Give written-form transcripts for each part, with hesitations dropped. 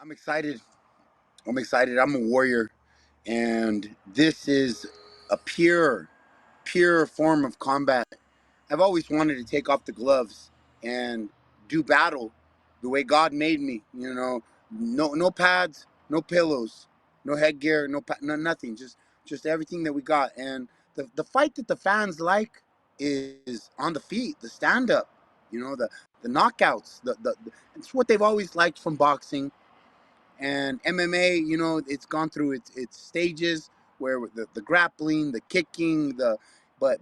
I'm excited. I'm excited. I'm a warrior, and this is a pure form of combat. I've always wanted to take off the gloves and do battle the way God made me. No pads, no pillows, no headgear, no nothing. Just everything that we got. And the fight that the fans like is on the feet, the stand up. The knockouts. It's what they've always liked from boxing. And MMA, it's gone through its stages where the grappling, the kicking, but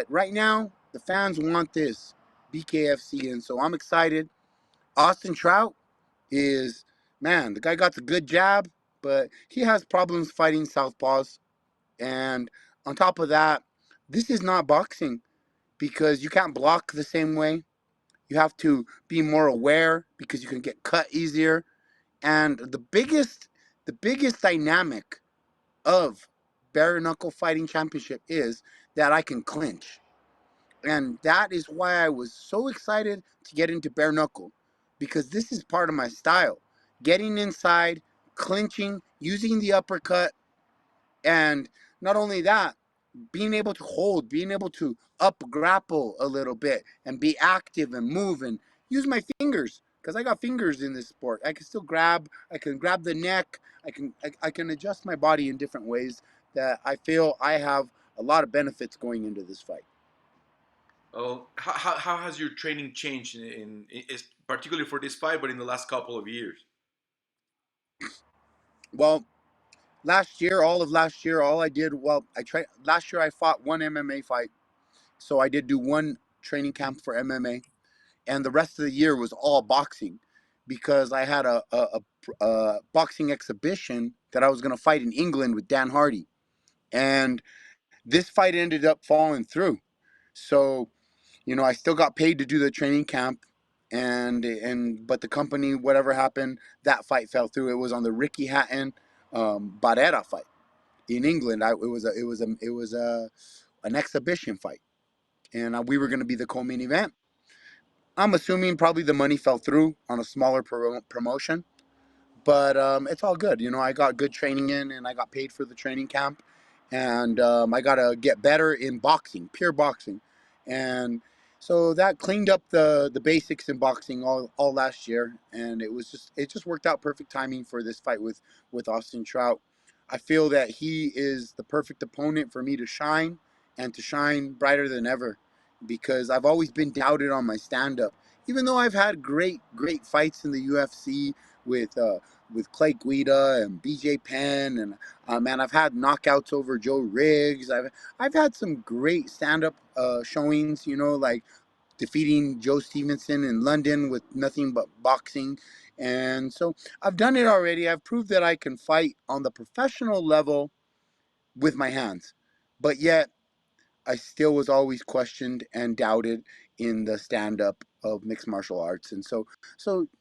right now the fans want this BKFC, and so I'm excited. Austin Trout is, man, the guy got the good jab, but he has problems fighting southpaws. And on top of that, this is not boxing because you can't block the same way. You have to be more aware because you can get cut easier. And the biggest dynamic of bare knuckle fighting championship is that I can clinch. And that is why I was so excited to get into bare knuckle, because this is part of my style. Getting inside, clinching, using the uppercut, and not only that, being able to hold, being able to up grapple a little bit and be active and move and use my fingers, because I got fingers in this sport. I can still grab. I can grab the neck. I can adjust my body in different ways that I feel I have a lot of benefits going into this fight. Oh, how has your training changed is particularly for this fight, but in the last couple of years? Well, last year, all of last year, all I did, well, I tried last year. I fought one MMA fight, so I did do one training camp for MMA, and the rest of the year was all boxing because I had a boxing exhibition that I was going to fight in England with Dan Hardy, and this fight ended up falling through. So I still got paid to do the training camp, and but the company, whatever happened, that fight fell through. It was on the Ricky Hatton Barrera fight in England. It was an exhibition fight, and we were going to be the co-main event. I'm assuming probably the money fell through on a smaller promotion, but it's all good. I got good training in, and I got paid for the training camp, and I got to get better in boxing, pure boxing, and so that cleaned up the basics in boxing all last year, and it just worked out perfect timing for this fight with Austin Trout. I feel that he is the perfect opponent for me to shine, and to shine brighter than ever, because I've always been doubted on my stand up, even though I've had great fights in the UFC with Clay Guida and BJ Penn, and man, I've had knockouts over Joe Riggs. I've had some great stand up showings, like defeating Joe Stevenson in London with nothing but boxing. And so I've done it already. I've proved that I can fight on the professional level with my hands. But yet I still was always questioned and doubted in the stand up of mixed martial arts. And so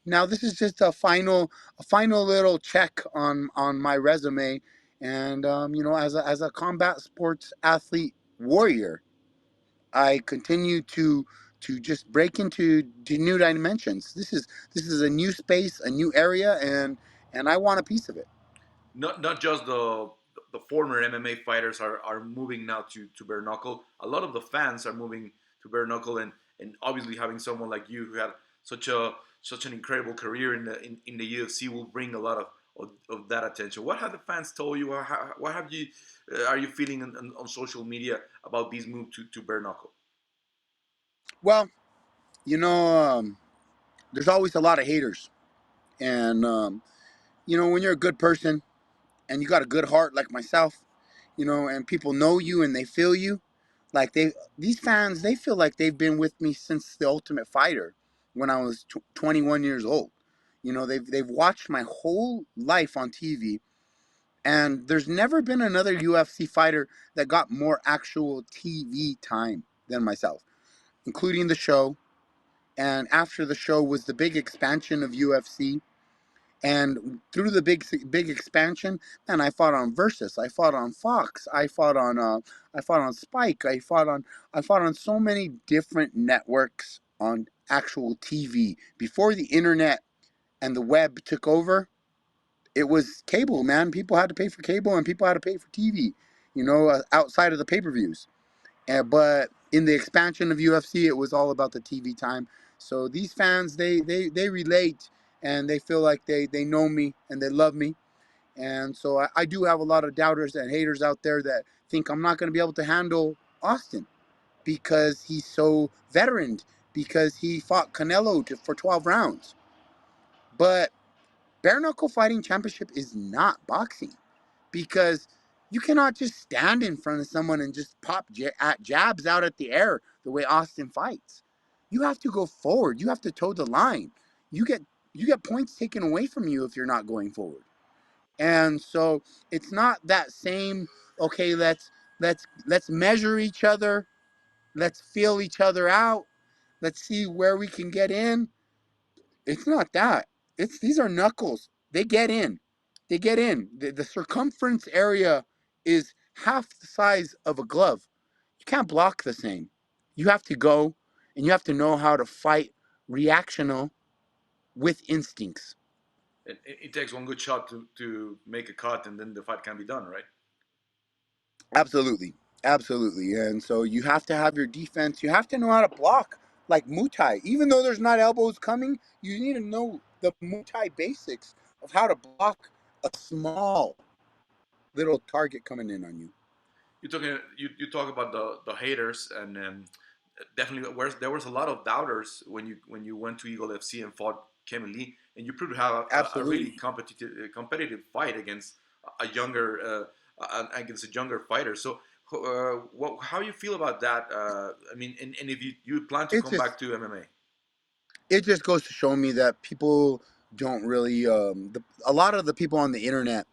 now this is just a final little check on my resume. And as a combat sports athlete warrior, I continue to just break into new dimensions. This is a new space, a new area, and I want a piece of it. Not just the former MMA fighters are moving now to bare knuckle. A lot of the fans are moving to bare knuckle, and obviously having someone like you who had such an incredible career in the UFC will bring a lot of that attention. What have the fans told you? What have you are you feeling on social media about this move to bare knuckle? Well, you know, there's always a lot of haters, and when you're a good person and you got a good heart like myself, and people know you and they feel you, like these fans, they feel like they've been with me since the Ultimate Fighter when I was 21 years old. They've watched my whole life on TV, and there's never been another UFC fighter that got more actual TV time than myself, including the show. And after the show was the big expansion of UFC, and through the big expansion, man, I fought on Versus, I fought on Fox, I fought on Spike, I fought on so many different networks on actual TV before the internet and the web took over. it was cable, man. People had to pay for cable and people had to pay for TV, outside of the pay-per-views. But in the expansion of UFC, it was all about the TV time. So these fans, they relate and they feel like they know me and they love me. And so I do have a lot of doubters and haters out there that think I'm not going to be able to handle Austin because he's so veteran, because he fought Canelo for 12 rounds. But bare knuckle fighting championship is not boxing because you cannot just stand in front of someone and just pop jabs out at the air the way Austin fights. You have to go forward. You have to toe the line. You get you get points taken away from you if you're not going forward. And so it's not that same, okay, let's measure each other, let's feel each other out, let's see where we can get in. It's not that. It's these are knuckles. They get in. They get in. The circumference area is half the size of a glove. You can't block the same. You have to go and you have to know how to fight reactional with instincts. It takes one good shot to make a cut, and then the fight can be done, right? Absolutely. Absolutely. And so you have to have your defense. You have to know how to block like Muay Thai. Even though there's not elbows coming, you need to know the Muay Thai basics of how to block a small little target coming in on you. You talk about the haters, and definitely there was a lot of doubters when you went to Eagle FC and fought Kevin Lee, and you proved to have a really Absolutely. competitive fight against a younger against a younger fighter. So how you feel about that? I mean, and if you plan to It's come back just to MMA. it just goes to show me that people don't really a lot of the people on the internet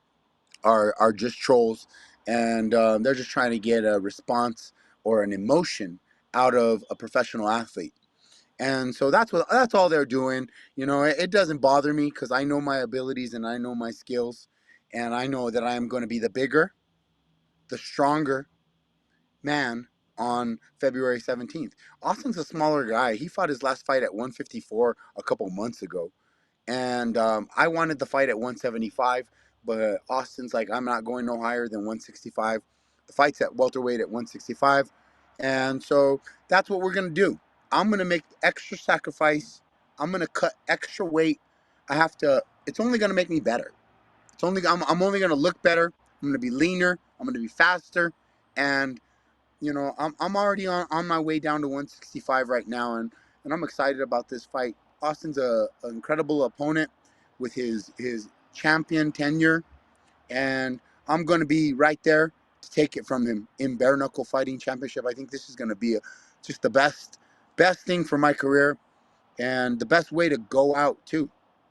are just trolls, and they're just trying to get a response or an emotion out of a professional athlete. And so that's all they're doing. It doesn't bother me because I know my abilities and I know my skills, and I know that I am going to be the bigger, the stronger man on February 17th. Austin's a smaller guy. He fought his last fight at 154 a couple months ago, and I wanted the fight at 175, but Austin's like, I'm not going no higher than 165. The fight's at welterweight at 165, and so that's what we're gonna do. I'm gonna make extra sacrifice. I'm gonna cut extra weight. I have to. It's only gonna make me better. I'm only gonna look better. I'm gonna be leaner. I'm gonna be faster, and I'm already on my way down to 165 right now, and I'm excited about this fight. Austin's an incredible opponent with his champion tenure, and I'm going to be right there to take it from him in bare knuckle fighting championship. I think this is going to be just the best thing for my career and the best way to go out too.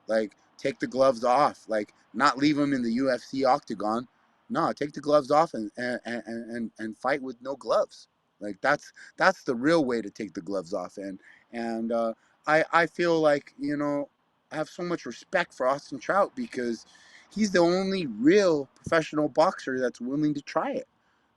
Like take the gloves off, like not leave them in the UFC octagon. No, take the gloves off and fight with no gloves. Like that's the real way to take the gloves off. And I feel like I have so much respect for Austin Trout because he's the only real professional boxer that's willing to try it.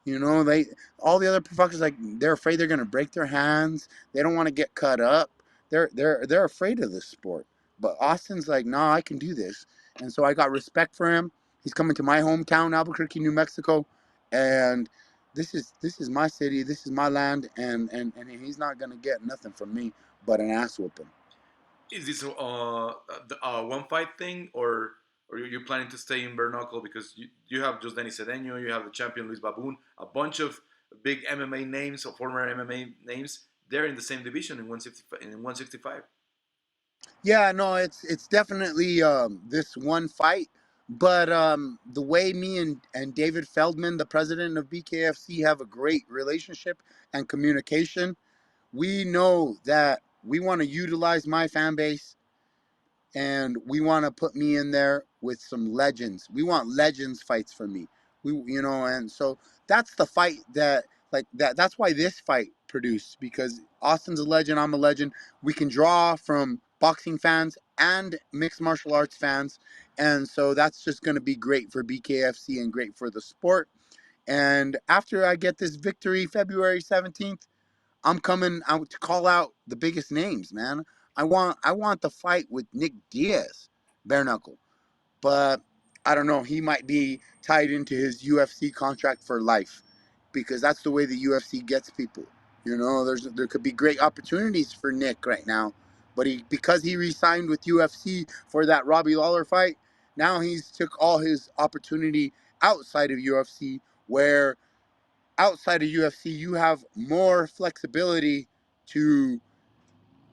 They all the other boxers, like, they're afraid they're gonna break their hands. They don't want to get cut up. They're afraid of this sport. But Austin's like, nah, I can do this. And so I got respect for him. He's coming to my hometown, Albuquerque, New Mexico, and this is my city. This is my land, and he's not gonna get nothing from me but an ass whooping. Is this one fight thing, or you're planning to stay in bare knuckle because you have just Denny Cedeno, you have the champion Luis Baboon, a bunch of big MMA names or former MMA names. They're in the same division in 165. Yeah, no, it's definitely this one fight, but the way me and David Feldman, the president of BKFC, have a great relationship and communication, we know that we want to utilize my fan base and we want to put me in there with some legends. We want legends fights for me. And so that's the fight that like that. That's why this fight produced because Austin's a legend. I'm a legend. We can draw from boxing fans and mixed martial arts fans, and so that's just going to be great for BKFC and great for the sport. And after I get this victory, February 17th, I'm coming out to call out the biggest names, man. I want the fight with Nick Diaz, bare knuckle. But I don't know, he might be tied into his UFC contract for life, because that's the way the UFC gets people. You know, there could be great opportunities for Nick right now, but because he re-signed with UFC for that Robbie Lawler fight, now he's took all his opportunity outside of UFC, where outside of UFC you have more flexibility to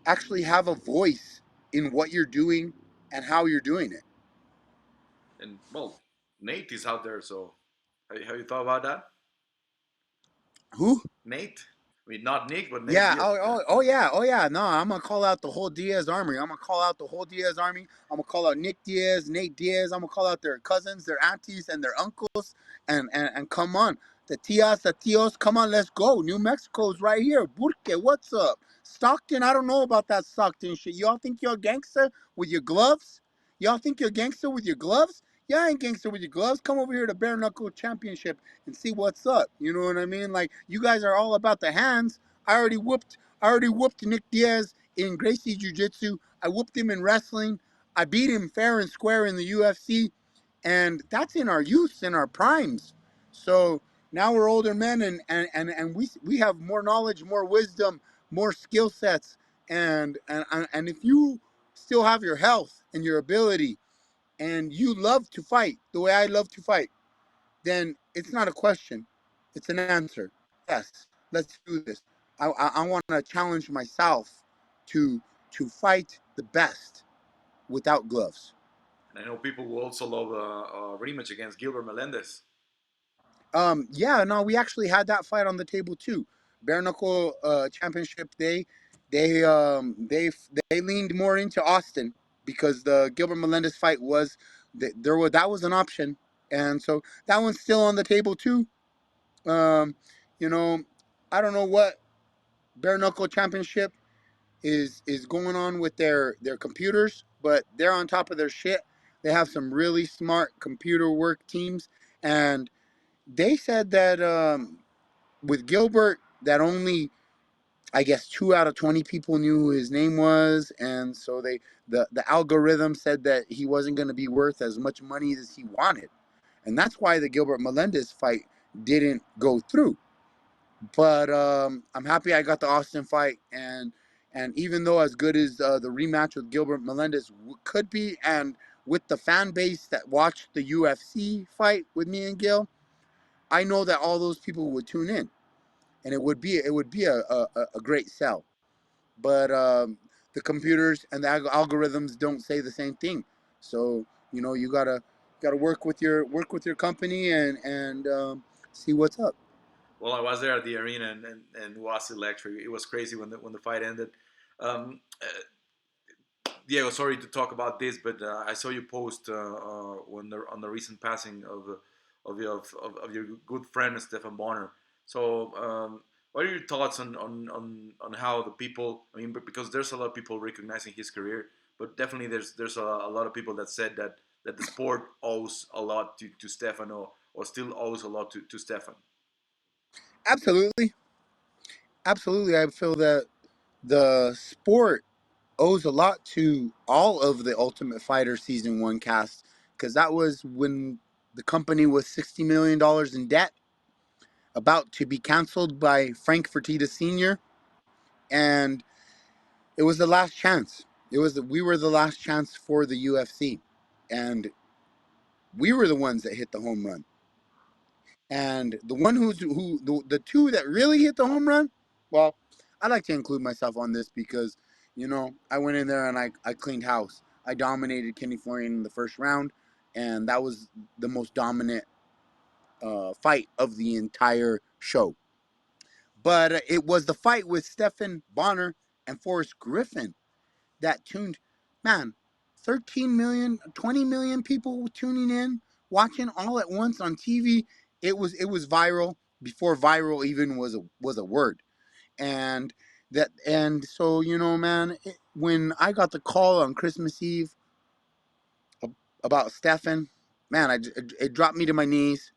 actually have a voice in what you're doing and how you're doing it. And well, Nate is out there, so have you thought about that? Who? Nate. I mean, not Nick, but Nate Yeah. Diaz. Oh, Yeah. oh, oh, yeah. Oh, yeah. No, I'm gonna call out the whole Diaz army. I'm gonna call out the whole Diaz army. I'm gonna call out Nick Diaz, Nate Diaz. I'm gonna call out their cousins, their aunties, and their uncles. And come on, the tias, the tios. Come on, let's go. New Mexico's right here. Burke, what's up? Stockton. I don't know about that Stockton shit. Y'all think you're a gangster with your gloves? Y'all think you're a gangster with your gloves? Yeah, I ain't gangster with your gloves. Come over here to Bare Knuckle Championship and see what's up. You know what I mean? Like, you guys are all about the hands. I already whooped Nick Diaz in Gracie Jiu Jitsu. I whooped him in wrestling. I beat him fair and square in the UFC. And that's in our youth, in our primes. So now we're older men, and we have more knowledge, more wisdom, more skill sets. And if you still have your health and your ability, and you love to fight the way I love to fight, then it's not a question. It's an answer. Yes, let's do this. I want to challenge myself to fight the best without gloves. And I know people will also love a rematch against Gilbert Melendez. Yeah, no, we actually had that fight on the table too. Bare knuckle championship. They leaned more into Austin, because the Gilbert Melendez fight was that was an option, and so that one's still on the table too. Um, you know, I don't know what bare knuckle championship is going on with their computers, but they're on top of their shit. They have some really smart computer work teams, and they said that with Gilbert, that only, I guess, 2 out of 20 people knew who his name was, and so the algorithm said that he wasn't going to be worth as much money as he wanted, and that's why the Gilbert Melendez fight didn't go through. But I'm happy I got the Austin fight, and even though as good as the rematch with Gilbert Melendez could be, and with the fan base that watched the UFC fight with me and Gil, I know that all those people would tune in, and it would be a great sell. But the computers and the algorithms don't say the same thing, so you gotta work with your company and see what's up. Well, I was there at the arena, and it was electric. It was crazy when the fight ended. Diego, sorry to talk about this, but I saw you post on the recent passing of your good friend Stephan Bonnar. So, what are your thoughts on how the people? I mean, because there's a lot of people recognizing his career, but definitely there's a lot of people that said that the sport owes a lot to Stefan, or still owes a lot to Stefan. Absolutely. Absolutely. I feel that the sport owes a lot to all of the Ultimate Fighter season one cast, because that was when the company was $60 million in debt, about to be canceled by Frank Fertitta Sr., and it was the last chance. We were the last chance for the UFC, and we were the ones that hit the home run. And the one the two that really hit the home run, well, I like to include myself on this because, I went in there and I cleaned house. I dominated Kenny Florian in the first round, and that was the most dominant fight of the entire show. But it was the fight with Stephan Bonnar and Forrest Griffin that tuned, man, 13 million, 20 million people tuning in, watching all at once on TV. It was viral before viral even was a word. And so, man, when I got the call on Christmas Eve about Stefan, man, it dropped me to my knees.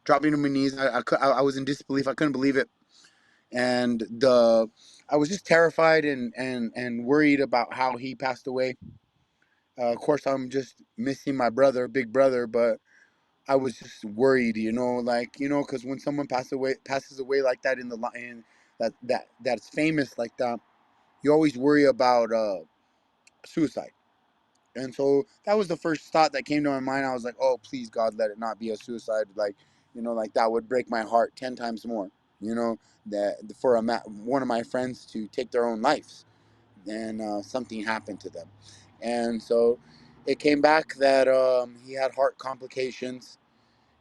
Dropped me to my knees. I was in disbelief. I couldn't believe it, and I was just terrified and worried about how he passed away. Of course, I'm just missing my brother, big brother, but I was just worried, because when someone passes away like that in the line, that's famous like that, you always worry about suicide. And so that was the first thought that came to my mind. I was like, oh, please, God, let it not be a suicide. Like that would break my heart 10 times more, that for one of my friends to take their own lives and something happened to them. And so it came back that he had heart complications.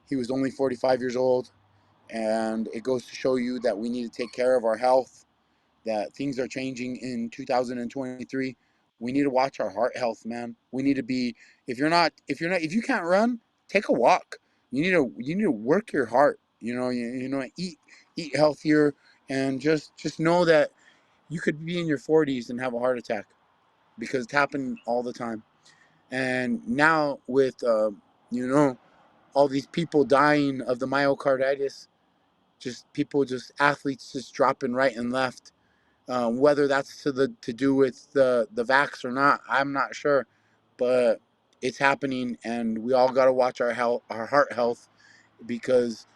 He was only 45 years old. And it goes to show you that we need to take care of our health, that things are changing in 2023. We need to watch our heart health, man. We need to be, if you can't run, take a walk. You need to work your heart, eat healthier, and just know that you could be in your 40s and have a heart attack because it's happening all the time. And now with you know all these people dying of the myocarditis, just athletes just dropping right and left. Whether that's to do with the vax or not, I'm not sure, but it's happening, and we all got to watch our heart health, because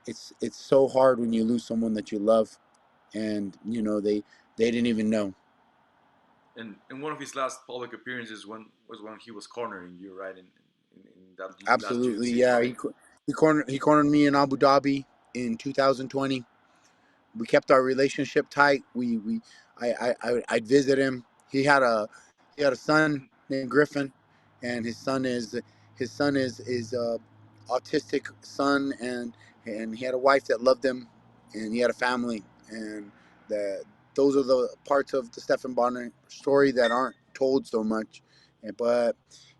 it's so hard when you lose someone that you love, and they didn't even know. And one of his last public appearances was when he was cornering you, right? In that last Absolutely, UFC yeah. fight. He cornered me in Abu Dhabi in 2020. We kept our relationship tight. I'd visit him. He had a son named Griffin, and his son is autistic son, and he had a wife that loved him, and he had a family, and that those are the parts of the Stephan Bonnar story that aren't told so much. But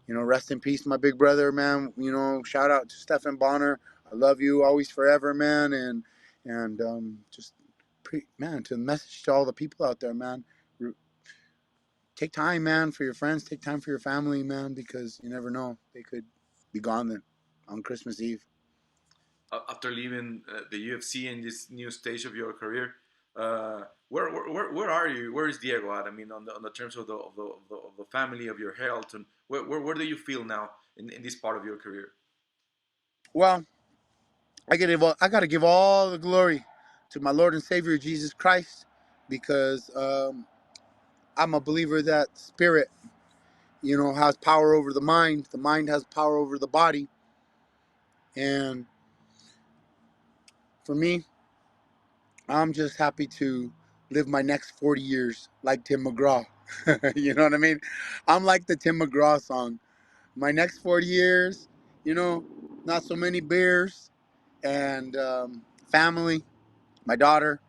rest in peace, my big brother, man. Shout out to Stephan Bonnar. I love you always, forever, man, and just man, to message to all the people out there, man. Take time, man, for your friends. Take time for your family, man, because you never know, they could be gone then on Christmas Eve. After leaving the UFC in this new stage of your career, where are you? Where is Diego at? I mean, on the terms of the family, of your health, and where do you feel now in this part of your career? Well, I gotta give all the glory to my Lord and Savior Jesus Christ, because I'm a believer that spirit, has power over the mind. The mind has power over the body, and for me, I'm just happy to live my next 40 years like Tim McGraw. You know what I mean? I'm like the Tim McGraw song. My next 40 years, you know, not so many beers, and family. My daughter,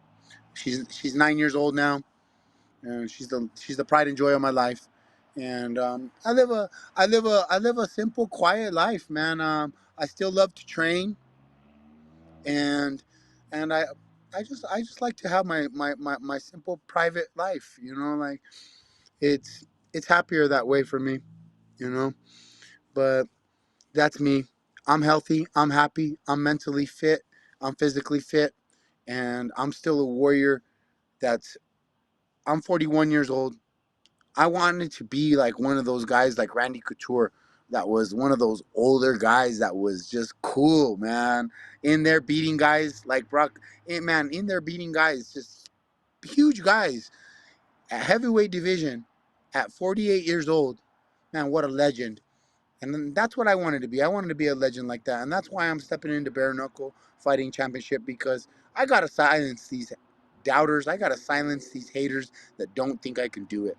she's 9 years old now, and she's the pride and joy of my life. And I live a simple, quiet life, man. I still love to train, and and I just like to have my simple private life, like it's it's happier that way for me, you know but that's me. I'm healthy, I'm happy, I'm mentally fit, I'm physically fit, and I'm still a warrior. That's I'm 41 years old. I wanted to be like one of those guys like Randy Couture, that was one of those older guys that was just cool, man. In there beating guys like Brock, man, in there beating guys, just huge guys at heavyweight division at 48 years old. Man, what a legend. And then that's what I wanted to be. I wanted to be a legend like that. And that's why I'm stepping into bare knuckle fighting championship, because I got to silence these doubters. I got to silence these haters that don't think I can do it.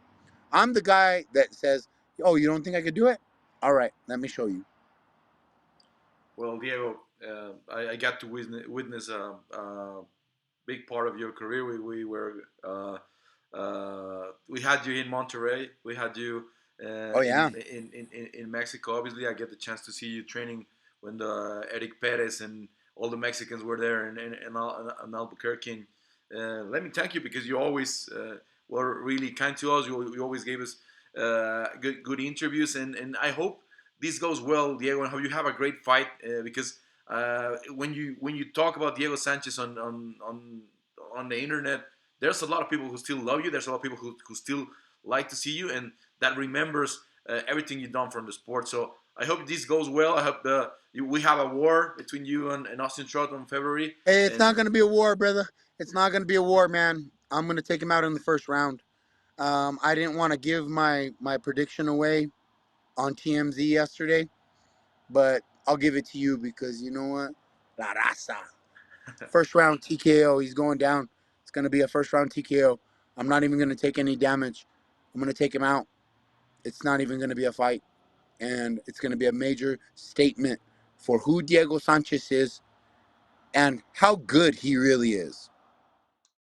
I'm the guy that says, "Oh, you don't think I could do it? All right, let me show you." Well, Diego, I got to witness a big part of your career. We had you in Monterrey. We had you Oh yeah. in Mexico. Obviously, I get the chance to see you training when the Eric Perez and all the Mexicans were there in Albuquerque. Let me thank you, because you always were really kind to us. You always gave us good interviews, and I hope this goes well, Diego, and how you have a great fight, because when you talk about Diego Sanchez on the internet, there's a lot of people who still love you. There's a lot of people who still like to see you, and that remembers everything you've done from the sport. So I hope this goes well. I hope we have a war between you and Austin Trout in February. Hey, it's And not going to be a war, brother. It's not going to be a war, man. I'm going to take him out in the first round. I didn't want to give my prediction away on TMZ yesterday, but I'll give it to you because you know what? La raza. First round TKO. He's going down. It's going to be a first round TKO. I'm not even going to take any damage. I'm going to take him out. It's not even going to be a fight. And it's going to be a major statement for who Diego Sanchez is and how good he really is.